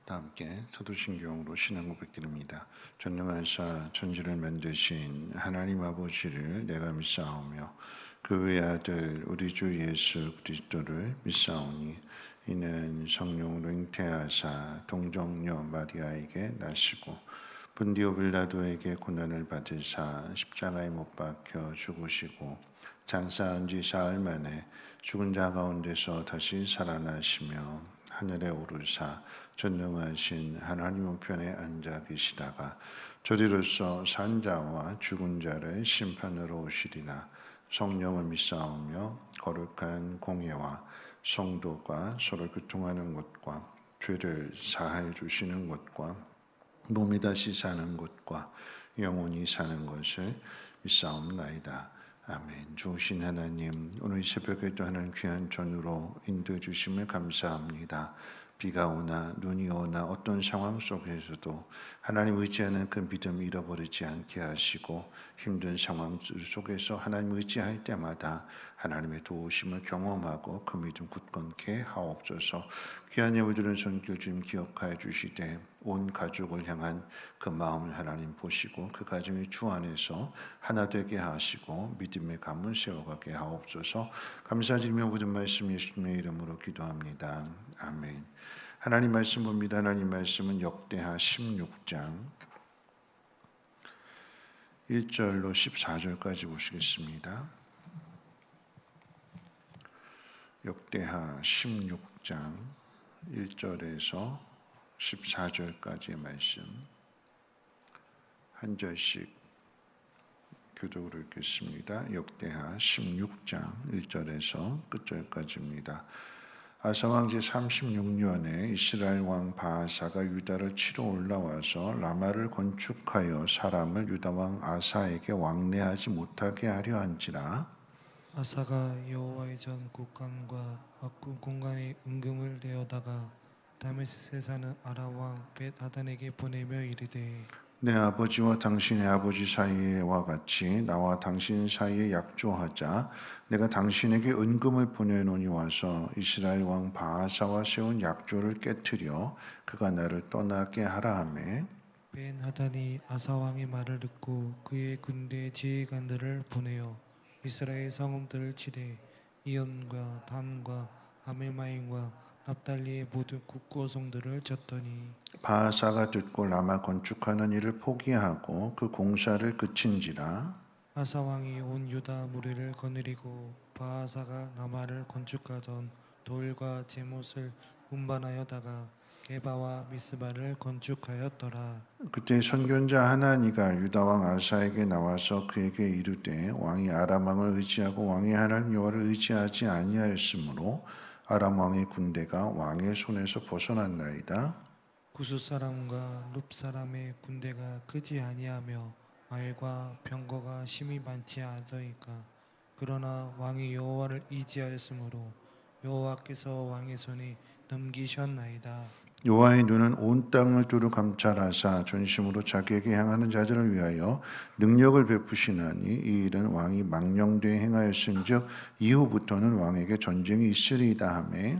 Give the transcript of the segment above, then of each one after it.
다 함께 사도신경으로 신앙 고백드립니다. 전능하사 천지를 만드신 하나님 아버지를 내가 믿사오며 그 외아들 우리 주 예수 그리스도를 믿사오니 이는 성령으로 잉태하사 동정녀 마리아에게 나시고 본디오 빌라도에게 고난을 받으사 십자가에 못 박혀 죽으시고 장사한 지 사흘 만에 죽은 자 가운데서 다시 살아나시며 하늘에 오르사 전능하신 하나님 우편에 앉아 계시다가 저리로서 산자와 죽은 자를 심판으로 오시리라. 성령을 믿사오며 거룩한 공예와 성도가 서로 교통하는 것과 죄를 사하여 주시는 것과 몸이 다시 사는 것과 영원히 사는 것을 믿사옵나이다. 아멘. 좋으신 하나님, 오늘 이 새벽에도 하나님 귀한 전으로 인도해 주심을 감사합니다. 비가 오나 눈이 오나 어떤 상황 속에서도 하나님 의지하는 그 믿음 잃어버리지 않게 하시고 힘든 상황 속에서 하나님 의지할 때마다 하나님의 도우심을 경험하고 그 믿음 굳건케 하옵소서. 귀한 예물 드린 손길 주님 기억하여 주시되 온 가족을 향한 그 마음을 하나님 보시고 그 가정의 주 안에서 하나 되게 하시고 믿음의 감을 세워가게 하옵소서. 감사드리며 모든 말씀 예수님의 이름으로 기도합니다. 아멘. 하나님 말씀 봅니다. 하나님 말씀은 역대하 16장 1절로 14절까지 보시겠습니다. 역대하 16장 1절에서 14절까지의 말씀 한 절씩 교독으로 읽겠습니다. 역대하 16장 1절에서 끝절까지입니다. 아사 왕 제36년에 이스라엘 왕 바하사가 유다를 치러 올라와서 라마를 건축하여 사람을 유다 왕 아사에게 왕래하지 못하게 하려 한지라. 아사가 여호와의 전 곳간과 앞구 공간에 은금을 내어다가 다메섹에 사는 아람 왕 벳하단에게 보내며 이르되 내 아버지와 당신의 아버지 사이와 같이 나와 당신 사이에 약조하자. 내가 당신에게 은금을 보내노니 와서 이스라엘 왕 바하사와 세운 약조를 깨뜨려 그가 나를 떠나게 하라 하매. 벳하단이 아사 왕의 말을 듣고 그의 군대 지휘관들을 보내어 이스라엘 성읍들을 치되 이온과 단과 아멜마임과 납달리의 모든 국고성들을 쳤더니 바하사가 듣고 라마 건축하는 일을 포기하고 그 공사를 그친지라. 아사 왕이 온 유다 무리를 거느리고 바하사가 라마를 건축하던 돌과 제못을 운반하여다가 게바와 미스바를 건축하였더라. 그때 선견자 하나니가 유다 왕 아사에게 나와서 그에게 이르되 왕이 아람 왕을 의지하고 왕의 하나님 여호와를 의지하지 아니하였으므로 아람 왕의 군대가 왕의 손에서 벗어났나이다. 구스 사람과 룹 사람의 군대가 크지 아니하며 말과 병거가 심히 많지 않으니까 그러나 왕이 여호와를 의지하였으므로 여호와께서 왕의 손에 넘기셨나이다. 여호와의 눈은 온 땅을 두루 감찰하사 전심으로 자기에게 향하는 자들을 위하여 능력을 베푸시나니 이 일은 왕이 망령되이 행하였은즉 이후부터는 왕에게 전쟁이 있으리이다 하매.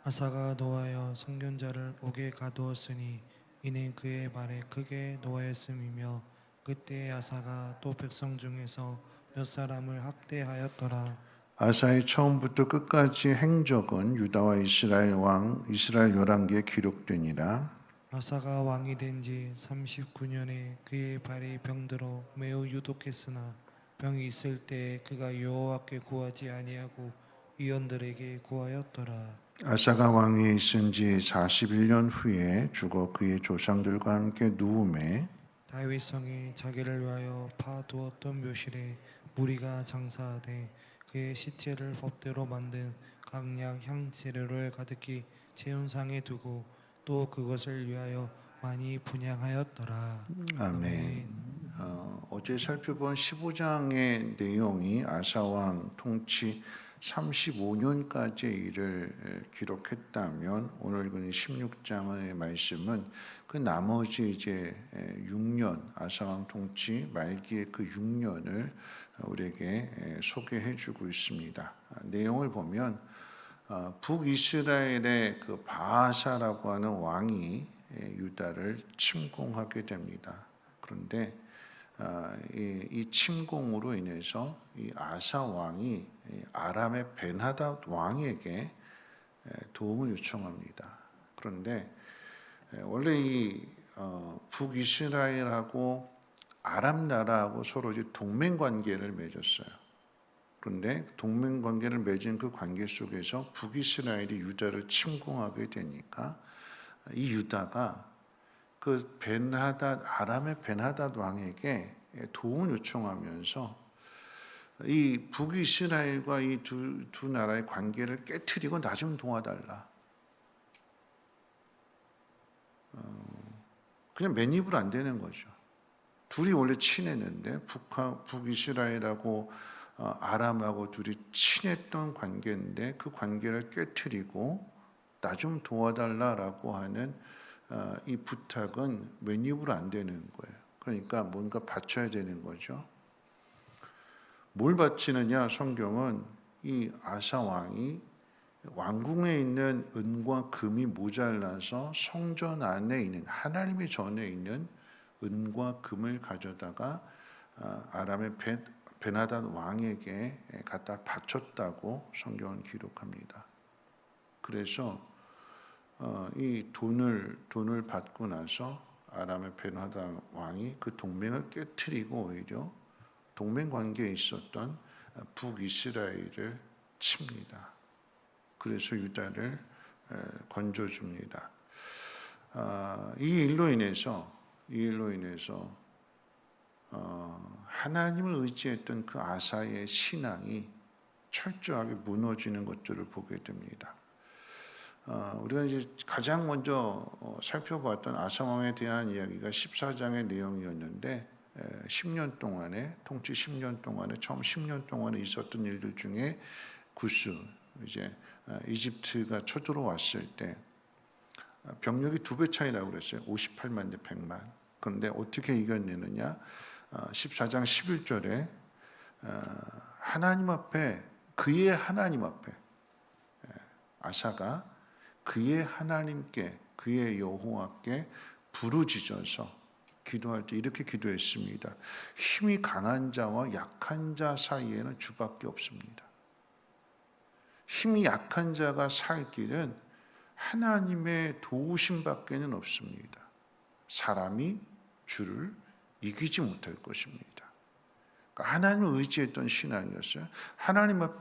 아사가 노하여 선견자를 옥에 가두었으니 이는 그의 말에 크게 노하였음이며 그때 아사가 또 백성 중에서 몇 사람을 학대하였더라. 아사의 처음부터 끝까지 행적은 유다와 이스라엘 열왕기에 기록되니라. 아사가 왕이 된 지 39년에 그의 발이 병들어 매우 유독했으나 병이 있을 때 그가 여호와께 구하지 아니하고 위원들에게 구하였더라. 아사가 왕위에 있은 지 41년 후에 죽어 그의 조상들과 함께 누움에 다윗 성에 자기를 위하여 파두었던 묘실에 무리가 장사하되 그의 시체를 법대로 만든 강약 향재료를 가득히 채운 상에 두고 또 그것을 위하여 많이 분향하였더라. 아멘. 어제 살펴본 15장의 내용이 아사왕 통치 35년까지의 일을 기록했다면 오늘 읽은 16장의 말씀은 그 나머지 이제 6년 아사왕 통치 말기의 그 6년을 우리에게 소개해 주고 있습니다. 내용을 보면 북이스라엘의 그 바하사라고 하는 왕이 유다를 침공하게 됩니다. 그런데 이 침공으로 인해서 이 아사 왕이 아람의 벤하닷 왕에게 도움을 요청합니다. 그런데 원래 이 북이스라엘하고 아람 나라하고 서로 이제 동맹 관계를 맺었어요. 그런데 동맹 관계를 맺은 그 관계 속에서 북이스라엘이 유다를 침공하게 되니까 이 유다가 그 아람의 벤하닷 왕에게 도움을 요청하면서 이 북이스라엘과 이 두 나라의 관계를 깨트리고 나 좀 도와달라. 그냥 맨입으로 안 되는 거죠. 둘이 원래 친했는데 북이스라엘하고 아람하고 둘이 친했던 관계인데 그 관계를 깨트리고 나 좀 도와달라라고 하는 이 부탁은 맨입으로 안 되는 거예요. 그러니까 뭔가 바쳐야 되는 거죠. 뭘 바치느냐? 성경은 이 아사 왕이 왕궁에 있는 은과 금이 모자라서 성전 안에 있는 하나님의 전에 있는 은과 금을 가져다가 아람의 벤하닷 왕에게 갖다 바쳤다고 성경은 기록합니다. 그래서 이 돈을 받고 나서 아람의 벤하닷 왕이 그 동맹을 깨트리고 오히려 동맹 관계에 있었던 북이스라엘을 칩니다. 그래서 유다를 건져줍니다. 이 일로 인해서 하나님을 의지했던 그 아사의 신앙이 철저하게 무너지는 것들을 보게 됩니다. 우리가 이제 가장 먼저 살펴봤던 아사 왕에 대한 이야기가 14장의 내용이었는데 10년 동안에 통치 10년 동안에 처음 10년 동안에 있었던 일들 중에 구스 이제 이집트가 쳐들어왔을 때 병력이 2배 차이라고 그랬어요. 58만 대 100만. 그런데 어떻게 이겨내느냐? 14장 11절에 하나님 앞에 그의 하나님 앞에 아사가 그의 하나님께 그의 여호와께 부르짖어서 기도할 때 이렇게 기도했습니다. 힘이 강한 자와 약한 자 사이에는 주밖에 없습니다. 힘이 약한 자가 살 길은 하나님의 도우심밖에는 없습니다. 사람이 주를 이기지 못할 것입니다. 그러니까 하나님을 의지했던 신앙이었어요. 하나님 앞에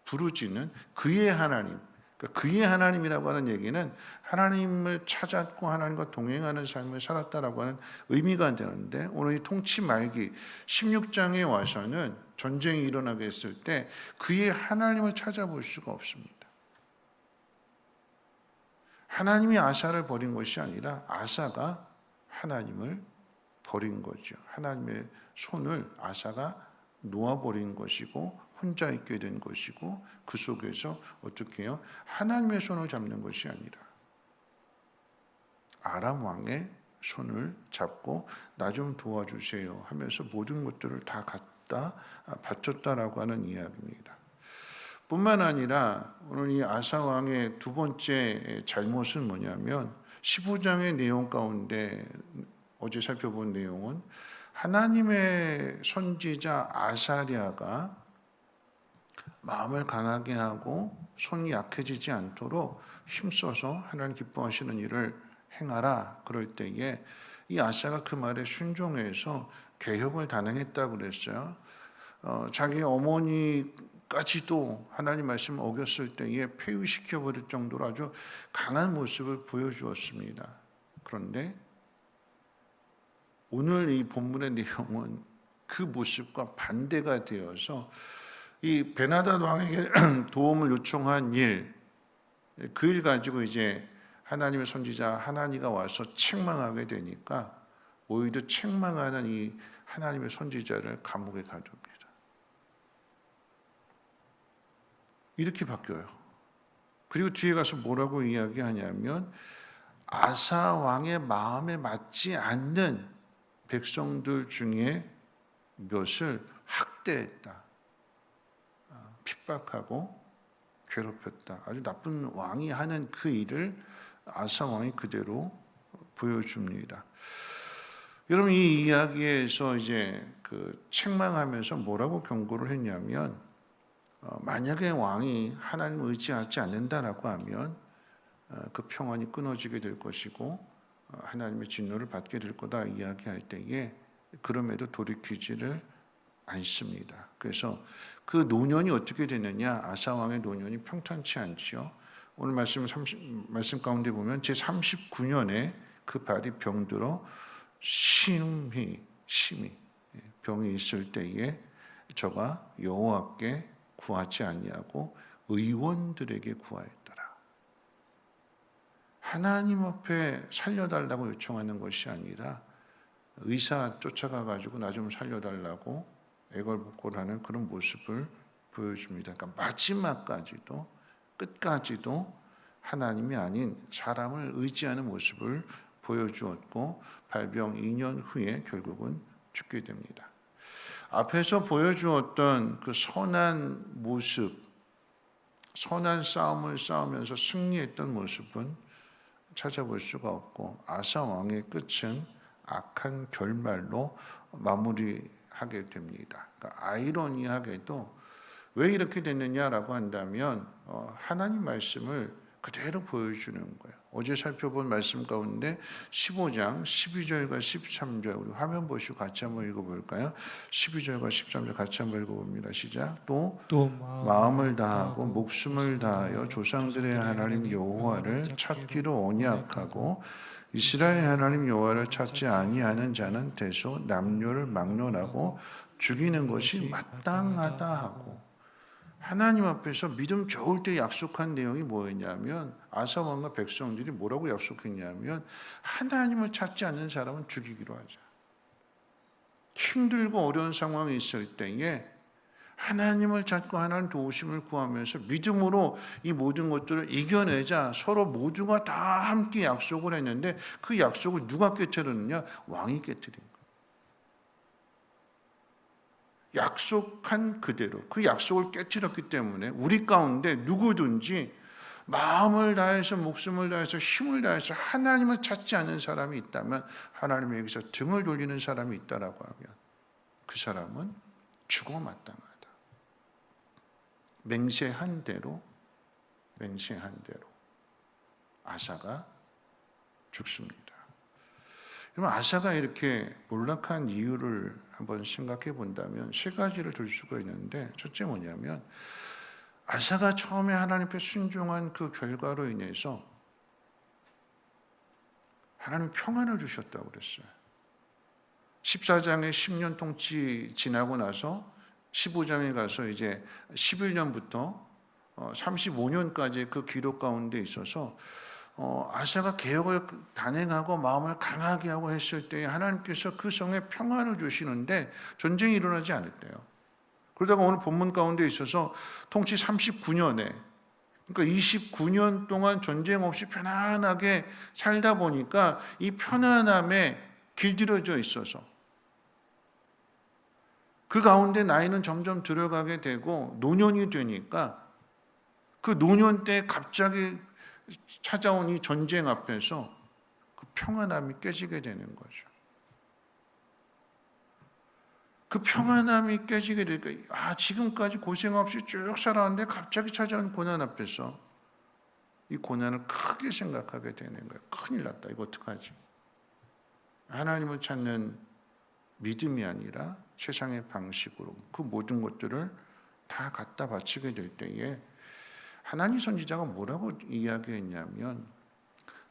부르짖는 그의 하나님. 그러니까 그의 하나님이라고 하는 얘기는 하나님을 찾았고 하나님과 동행하는 삶을 살았다라고 하는 의미가 되는데 오늘 이 통치 말기 16장에 와서는 전쟁이 일어나게 했을 때 그의 하나님을 찾아볼 수가 없습니다. 하나님이 아사를 버린 것이 아니라 아사가 하나님을 버린 거죠. 하나님의 손을 아사가 놓아버린 것이고 혼자 있게 된 것이고 그 속에서 어떻게 해요? 하나님의 손을 잡는 것이 아니라 아람 왕의 손을 잡고 나 좀 도와주세요 하면서 모든 것들을 다 갖다 바쳤다라고 하는 이야기입니다. 뿐만 아니라 오늘 이 아사 왕의 두 번째 잘못은 뭐냐면 15장의 내용 가운데 어제 살펴본 내용은 하나님의 선지자 아사랴가 마음을 강하게 하고 손이 약해지지 않도록 힘써서 하나님 기뻐하시는 일을 행하라. 그럴 때에 이 아사가 그 말에 순종해서 개혁을 단행했다고 그랬어요. 자기 어머니까지도 하나님 말씀을 어겼을 때에 폐위시켜버릴 정도로 아주 강한 모습을 보여주었습니다. 그런데 오늘 이 본문의 내용은 그 모습과 반대가 되어서 이 벤하닷 왕에게 도움을 요청한 그 일 가지고 이제 하나님의 선지자 하나니가 와서 책망하게 되니까 오히려 책망하는 이 하나님의 선지자를 감옥에 가둡니다. 이렇게 바뀌어요. 그리고 뒤에 가서 뭐라고 이야기하냐면 아사 왕의 마음에 맞지 않는 백성들 중에 몇을 학대했다. 핍박하고 괴롭혔다. 아주 나쁜 왕이 하는 그 일을 아사 왕이 그대로 보여줍니다. 여러분, 이 이야기에서 이제 그 책망하면서 뭐라고 경고를 했냐면, 만약에 왕이 하나님을 의지하지 않는다라고 하면 그 평안이 끊어지게 될 것이고 하나님의 진노를 받게 될 거다 이야기할 때에 그럼에도 돌이키지를 않습니다. 그래서 그 노년이 어떻게 되느냐, 아사 왕의 노년이 평탄치 않지요. 오늘 말씀 가운데 보면 제 39년에 그 발이 병들어 심히 병이 있을 때에 저가 여호와께 구하지 아니하고 의원들에게 구하였더라. 하나님 앞에 살려달라고 요청하는 것이 아니라 의사 쫓아가 가지고 나 좀 살려달라고 애걸복걸하는 그런 모습을 보여줍니다. 그러니까 마지막까지도 끝까지도 하나님이 아닌 사람을 의지하는 모습을 보여주었고 발병 2년 후에 결국은 죽게 됩니다. 앞에서 보여주었던 그 선한 모습, 선한 싸움을 싸우면서 승리했던 모습은 찾아볼 수가 없고 아사 왕의 끝은 악한 결말로 마무리하게 됩니다. 그러니까 아이러니하게도 왜 이렇게 됐느냐라고 한다면 하나님 말씀을 그대로 보여주는 거예요. 어제 살펴본 말씀 가운데 15장 12절과 13절 우리 화면 보시고 같이 한번 읽어볼까요? 12절과 13절 같이 한번 읽어봅니다. 시작. 또 마음을 다하고 목숨을 다하여 조상들의 하나님 여호와를 찾기로 언약하고 이스라엘 하나님 여호와를 찾지 아니하는 자는 대소 남녀를 막론하고 죽이는 것이 마땅하다 하고, 하나님 앞에서 믿음 좋을 때 약속한 내용이 뭐였냐면 아사 왕과 백성들이 뭐라고 약속했냐면 하나님을 찾지 않는 사람은 죽이기로 하자. 힘들고 어려운 상황이 있을 때에 하나님을 찾고 하나님 도우심을 구하면서 믿음으로 이 모든 것들을 이겨내자 서로 모두가 다 함께 약속을 했는데 그 약속을 누가 깨뜨렸느냐? 왕이 깨뜨린 거예요. 약속한 그대로 그 약속을 깨뜨렸기 때문에 우리 가운데 누구든지 마음을 다해서 목숨을 다해서 힘을 다해서 하나님을 찾지 않는 사람이 있다면, 하나님에게서 등을 돌리는 사람이 있다라고 하면 그 사람은 죽어 마땅하다. 맹세한 대로 아사가 죽습니다. 그러면 아사가 이렇게 몰락한 이유를 한번 생각해 본다면 세 가지를 들 수가 있는데, 첫째 뭐냐면 아사가 처음에 하나님 앞에 순종한 그 결과로 인해서 하나님 평안을 주셨다고 그랬어요. 14장의 10년 통치 지나고 나서 15장에 가서 이제 11년부터 35년까지 그 기록 가운데 있어서 아사가 개혁을 단행하고 마음을 강하게 하고 했을 때 하나님께서 그 성에 평안을 주시는데 전쟁이 일어나지 않았대요. 그러다가 오늘 본문 가운데 있어서 통치 39년에, 그러니까 29년 동안 전쟁 없이 편안하게 살다 보니까 이 편안함에 길들여져 있어서 그 가운데 나이는 점점 들어가게 되고 노년이 되니까 그 노년 때 갑자기 찾아온 이 전쟁 앞에서 그 평안함이 깨지게 되는 거죠. 그 평안함이 깨지게 되니까 지금까지 고생 없이 쭉 살았는데 갑자기 찾아온 고난 앞에서 이 고난을 크게 생각하게 되는 거예요. 큰일 났다. 이거 어떡하지? 하나님을 찾는 믿음이 아니라 세상의 방식으로 그 모든 것들을 다 갖다 바치게 될 때에 하나님 선지자가 뭐라고 이야기했냐면,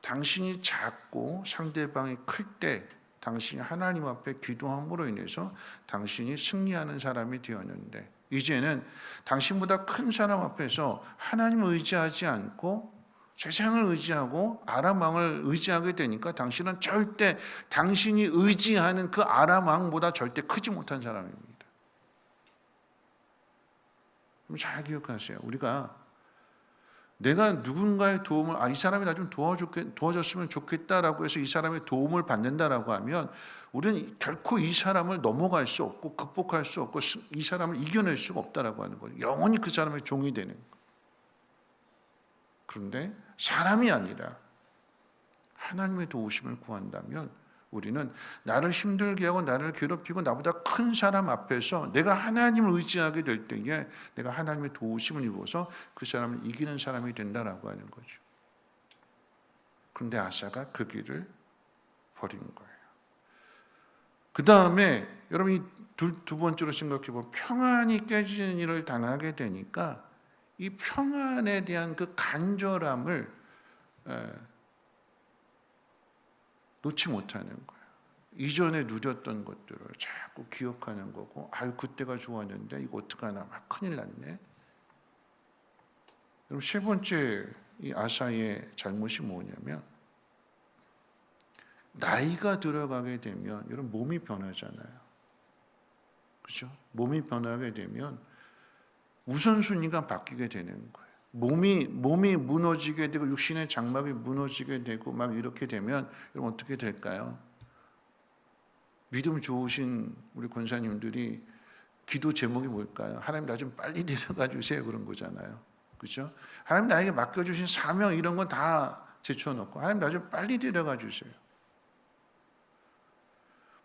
당신이 작고 상대방이 클 때 당신이 하나님 앞에 기도함으로 인해서 당신이 승리하는 사람이 되었는데, 이제는 당신보다 큰 사람 앞에서 하나님을 의지하지 않고 세상을 의지하고 아람 왕을 의지하게 되니까 당신은 절대 당신이 의지하는 그 아람 왕보다 절대 크지 못한 사람입니다. 그럼 잘 기억하세요. 우리가 내가 누군가의 도움을 이 사람이 나 좀 도와줬으면 좋겠다라고 해서 이 사람의 도움을 받는다라고 하면 우리는 결코 이 사람을 넘어갈 수 없고 극복할 수 없고 이 사람을 이겨낼 수가 없다라고 하는 거예요. 영원히 그 사람의 종이 되는 거예요. 그런데 사람이 아니라 하나님의 도우심을 구한다면 우리는 나를 힘들게 하고 나를 괴롭히고 나보다 큰 사람 앞에서 내가 하나님을 의지하게 될 때에 내가 하나님의 도우심을 입어서 그 사람을 이기는 사람이 된다라고 하는 거죠. 그런데 아사가 그 길을 버린 거예요. 그 다음에 여러분이 두 번째로 생각해 보면 평안이 깨지는 일을 당하게 되니까 이 평안에 대한 그 간절함을 놓지 못하는 거예요. 이전에 누렸던 것들을 자꾸 기억하는 거고, 아유 그때가 좋았는데 이거 어떡하나, 막 큰일 났네. 그럼 세 번째 이 아사의 잘못이 뭐냐면, 나이가 들어가게 되면 여러분 몸이 변하잖아요. 그렇죠? 몸이 변하게 되면 우선순위가 바뀌게 되는 거예요. 몸이 무너지게 되고 육신의 장막이 무너지게 되고 막 이렇게 되면 여러분 어떻게 될까요? 믿음 좋으신 우리 권사님들이 기도 제목이 뭘까요? 하나님 나 좀 빨리 데려가 주세요, 그런 거잖아요. 그렇죠? 하나님 나에게 맡겨주신 사명 이런 건 다 제쳐놓고 하나님 나 좀 빨리 데려가 주세요.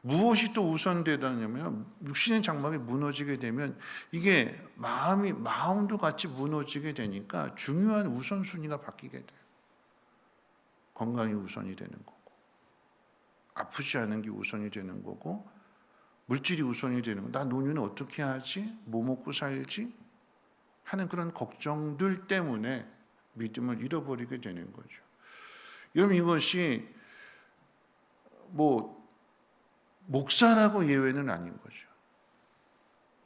무엇이 또 우선되다냐면 육신의 장막이 무너지게 되면 이게 마음도 같이 무너지게 되니까 중요한 우선순위가 바뀌게 돼요. 건강이 우선이 되는 거고, 아프지 않은 게 우선이 되는 거고, 물질이 우선이 되는 거. 나 노년에 어떻게 하지? 뭐 먹고 살지? 하는 그런 걱정들 때문에 믿음을 잃어버리게 되는 거죠. 여러분 이것이 목사라고 예외는 아닌 거죠.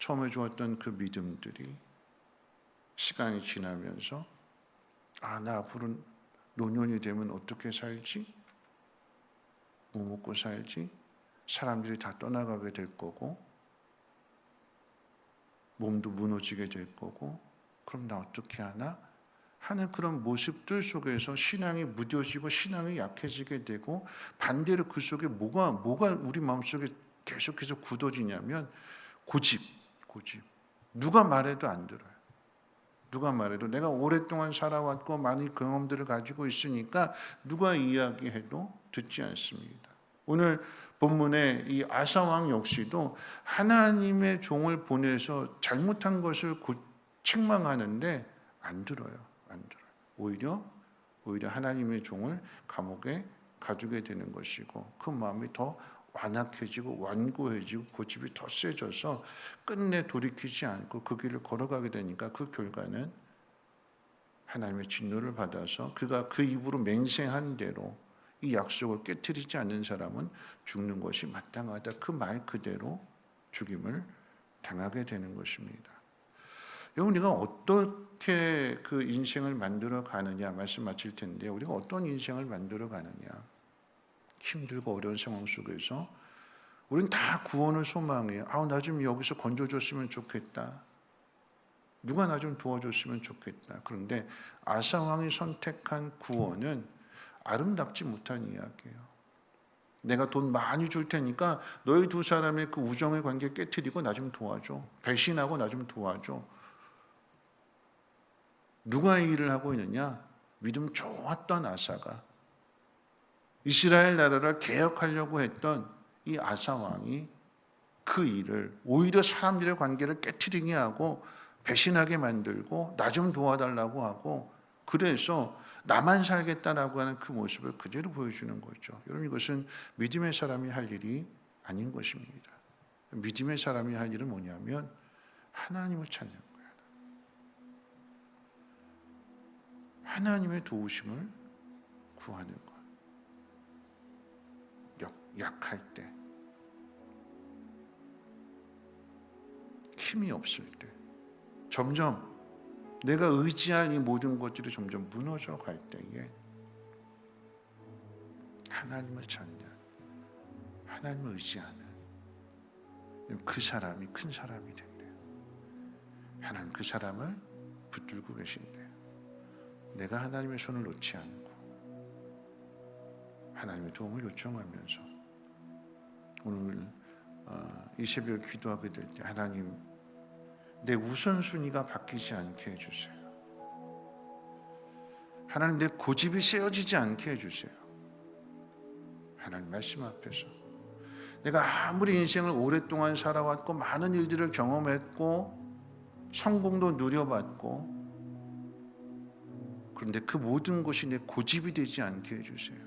처음에 좋았던 그 믿음들이 시간이 지나면서 나 앞으로 노년이 되면 어떻게 살지? 뭐 먹고 살지? 사람들이 다 떠나가게 될 거고 몸도 무너지게 될 거고 그럼 나 어떻게 하나? 하는 그런 모습들 속에서 신앙이 무뎌지고 신앙이 약해지게 되고, 반대로 그 속에 뭐가 우리 마음속에 계속해서 굳어지냐면 고집. 누가 말해도 안 들어요. 누가 말해도 내가 오랫동안 살아왔고 많은 경험들을 가지고 있으니까 누가 이야기해도 듣지 않습니다. 오늘 본문의 이 아사 왕 역시도 하나님의 종을 보내서 잘못한 것을 책망하는데 안 들어요. 오히려 하나님의 종을 감옥에 가두게 되는 것이고, 그 마음이 더 완악해지고 완고해지고 고집이 더 세져서 끝내 돌이키지 않고 그 길을 걸어가게 되니까 그 결과는 하나님의 진노를 받아서 그가 그 입으로 맹세한 대로 이 약속을 깨트리지 않는 사람은 죽는 것이 마땅하다, 그 말 그대로 죽임을 당하게 되는 것입니다. 여러분, 우리가 어떻게 그 인생을 만들어 가느냐 말씀 마칠 텐데, 우리가 어떤 인생을 만들어 가느냐, 힘들고 어려운 상황 속에서 우리는 다 구원을 소망해요. 나 좀 여기서 건져줬으면 좋겠다, 누가 나 좀 도와줬으면 좋겠다. 그런데 아사 왕이 선택한 구원은 아름답지 못한 이야기예요. 내가 돈 많이 줄 테니까 너희 두 사람의 그 우정의 관계 깨트리고 나 좀 도와줘, 배신하고 나 좀 도와줘. 누가 이 일을 하고 있느냐? 믿음 좋았던 아사가, 이스라엘 나라를 개혁하려고 했던 이 아사 왕이 그 일을 오히려 사람들의 관계를 깨트리게 하고 배신하게 만들고 나 좀 도와달라고 하고, 그래서 나만 살겠다라고 하는 그 모습을 그대로 보여주는 거죠. 여러분, 이것은 믿음의 사람이 할 일이 아닌 것입니다. 믿음의 사람이 할 일은 뭐냐면 하나님을 찾는 거예요. 하나님의 도우심을 구하는 것. 약할 때, 힘이 없을 때, 점점 내가 의지할 이 모든 것들이 점점 무너져 갈 때에 하나님을 찾는, 하나님을 의지하는 그 사람이 큰 사람이 된대요. 하나님 그 사람을 붙들고 계신대요. 내가 하나님의 손을 놓지 않고 하나님의 도움을 요청하면서 오늘 이 새벽 기도하게 될 때, 하나님 내 우선순위가 바뀌지 않게 해주세요. 하나님 내 고집이 세어지지 않게 해주세요. 하나님 말씀 앞에서 내가 아무리 인생을 오랫동안 살아왔고 많은 일들을 경험했고 성공도 누려봤고 그런데 그 모든 것이 내 고집이 되지 않게 해주세요.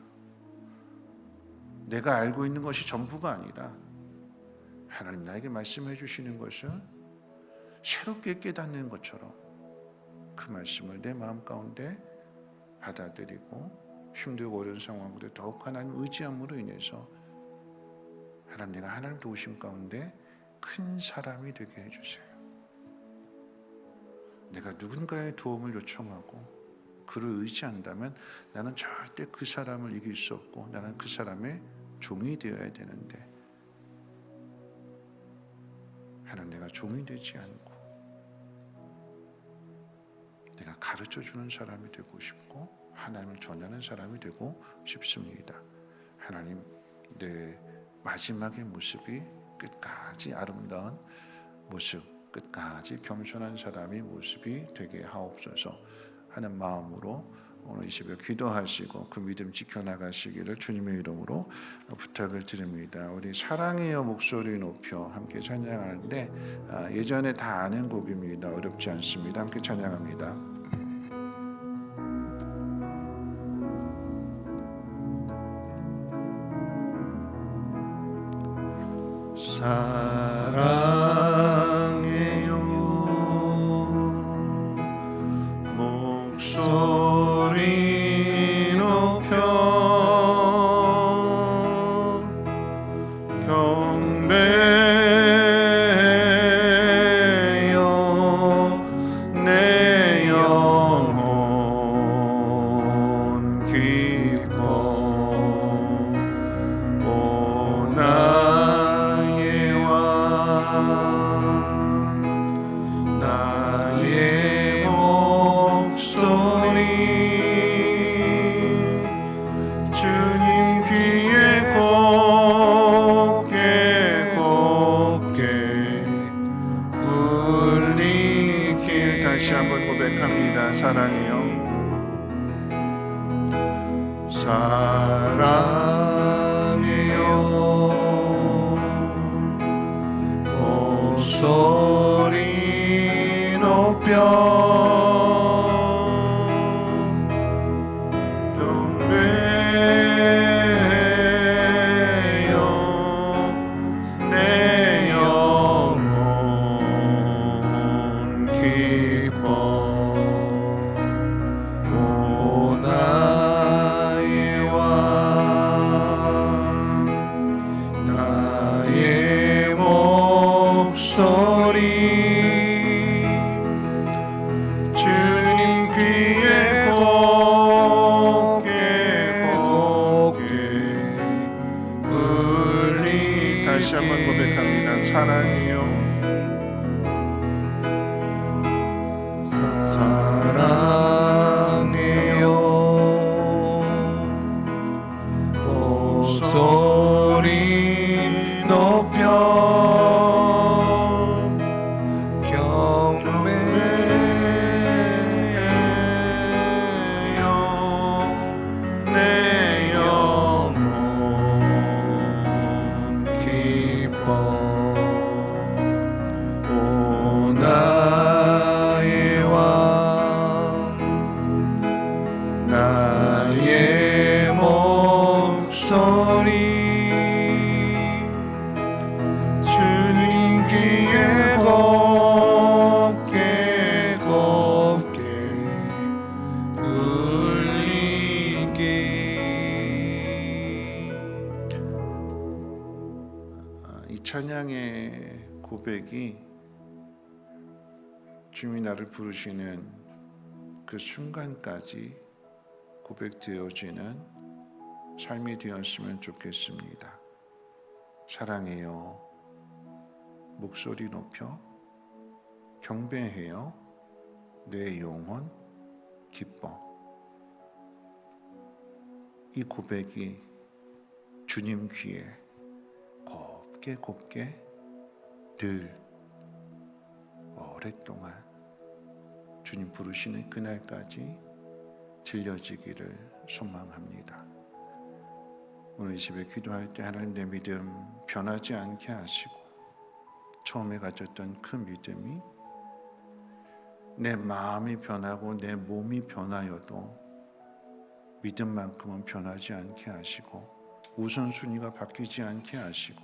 내가 알고 있는 것이 전부가 아니라 하나님 나에게 말씀해 주시는 것을 새롭게 깨닫는 것처럼 그 말씀을 내 마음 가운데 받아들이고 힘들고 어려운 상황도 더욱 하나님 의지함으로 인해서 하나님 내가 하나님 도우심 가운데 큰 사람이 되게 해주세요. 내가 누군가의 도움을 요청하고 그를 의지한다면 나는 절대 그 사람을 이길 수 없고 나는 그 사람의 종이 되어야 되는데 하나님 내가 종이 되지 않고 내가 가르쳐주는 사람이 되고 싶고 하나님을 전하는 사람이 되고 싶습니다. 하나님 내 마지막의 모습이 끝까지 아름다운 모습, 끝까지 겸손한 사람의 모습이 되게 하옵소서 하는 마음으로 오늘 이 새벽 기도하시고 그 믿음 지켜나가시기를 주님의 이름으로 부탁을 드립니다. 우리 사랑해요 목소리 높여 함께 찬양하는데 예전에 다 아는 곡입니다. 어렵지 않습니다. 함께 찬양합니다. 사랑해요 목소리 높여 경배해요 내 영혼 기뻐 오 나의 왕 나의 목소리 주님 귀에 곱게 울리길 다시 한번 고백합니다. 사랑해요 사랑해요 목소리 높여 경배해요 내 영혼 기뻐 오 나의 왕 나의 목소리 주님 귀에 곱게 울리 다시 한번 고백합니다. 사랑해요 사랑해요 목소리 높여 경배해요 내 영혼 기뻐 오 나의 왕 나의 목소리 주님 귀에 곱게 울리게 이 찬양의 고백이 주님이 나를 부르시는 그 순간까지 고백되어지는 삶이 되었으면 좋겠습니다. 사랑해요 목소리 높여 경배해요 내 영혼 기뻐 이 고백이 주님 귀에 곱게 늘 오랫동안 주님 부르시는 그날까지 들려지기를 소망합니다. 오늘 이 집에 기도할 때 하나님 내 믿음 변하지 않게 하시고 처음에 가졌던 그 믿음이 내 마음이 변하고 내 몸이 변하여도 믿음만큼은 변하지 않게 하시고 우선순위가 바뀌지 않게 하시고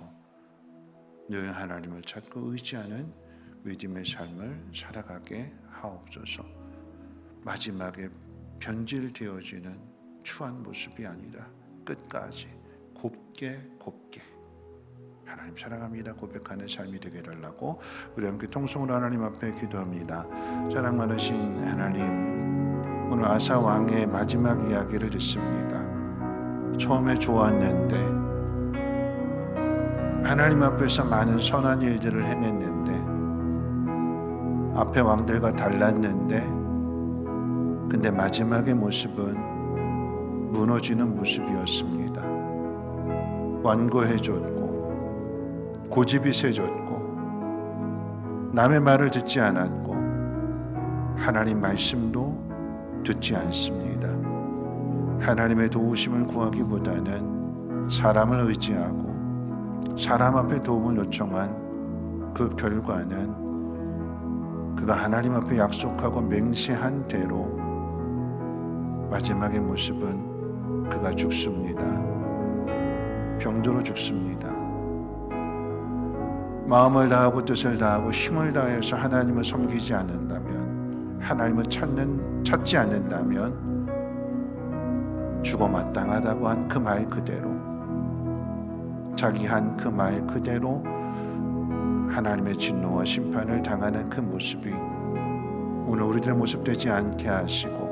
늘 하나님을 찾고 의지하는 믿음의 삶을 살아가게 하옵소서. 마지막에 변질되어지는 추한 모습이 아니라 끝까지 곱게 하나님 사랑합니다 고백하는 삶이 되게 해달라고 우리 함께 통성으로 하나님 앞에 기도합니다. 사랑 많으신 하나님, 오늘 아사 왕의 마지막 이야기를 듣습니다. 처음에 좋았는데 하나님 앞에서 많은 선한 일들을 행했는데 앞에 왕들과 달랐는데 근데 마지막의 모습은 무너지는 모습이었습니다. 완고해졌고 고집이 세졌고 남의 말을 듣지 않았고 하나님 말씀도 듣지 않습니다. 하나님의 도우심을 구하기보다는 사람을 의지하고 사람 앞에 도움을 요청한 그 결과는 그가 하나님 앞에 약속하고 맹세한 대로 마지막의 모습은 그가 죽습니다. 병들어 죽습니다. 마음을 다하고 뜻을 다하고 힘을 다해서 하나님을 섬기지 않는다면, 하나님을 찾지 않는다면 죽어 마땅하다고 한 그 말 그대로, 자기 한 그 말 그대로 하나님의 진노와 심판을 당하는 그 모습이 오늘 우리들의 모습 되지 않게 하시고